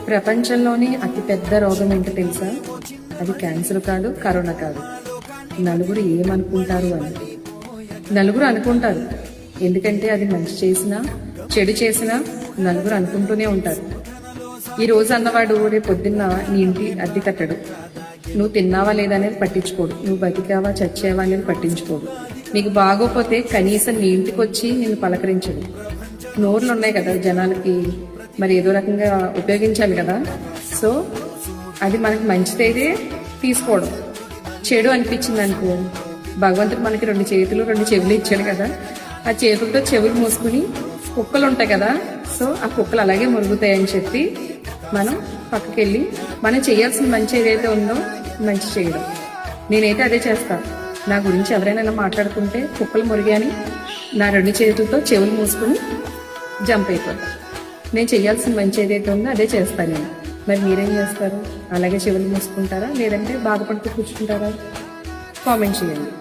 ప్రపంచంలోని అతిపెద్ద రోగం ఏంటో తెలుసా? అది క్యాన్సర్ కాదు, కరోనా కాదు. నలుగురు ఏమనుకుంటారు అని. నలుగురు అనుకుంటారు. ఎందుకంటే అది మంచి చేసినా చెడు చేసినా నలుగురు అనుకుంటూనే ఉంటారు. ఈ రోజు అన్నవాడు రేపు పొద్దున్న నీ ఇంటి అద్దె కట్టడు. నువ్వు తిన్నావా లేదా అనేది పట్టించుకోడు. నువ్వు బతికావా చచ్చావా అనేది పట్టించుకోడు. నీకు బాగోపోతే కనీసం నీ ఇంటికి వచ్చి నేను పలకరించడు. నోర్లు ఉన్నాయి కదా జనాలకి, మరి ఏదో రకంగా ఉపయోగించాలి కదా. సో అది మనకి మంచిదైతే తీసుకోవడం, చెడు అనిపించింది అనుకో, భగవంతుడు మనకి 2 చేతులు 2 చెవులు ఇచ్చాడు కదా, ఆ చేతులతో చెవులు మూసుకుని కుక్కలు ఉంటాయి కదా, సో ఆ కుక్కలు అలాగే మురుగుతాయని చెప్పి మనం పక్కకి వెళ్ళి మనం చేయాల్సిన మంచి ఏదైతే ఉందో మంచి చేయడం. నేనైతే అదే చేస్తాను. నా గురించి ఎవరైనా మాట్లాడుకుంటే కుక్కలు మురిగాని నా 2 చేతులతో చెవులు మూసుకుని జంప్ అయిపోతాను. నేను చేయాల్సిన మంచి ఏదైతే ఉందో అదే చేస్తాను నేను. మరి మీరేం చేస్తారు? అలాగే చెవులు మూసుకుంటారా, లేదంటే బాధపడుతూ కూర్చుంటారా? కామెంట్ చేయండి.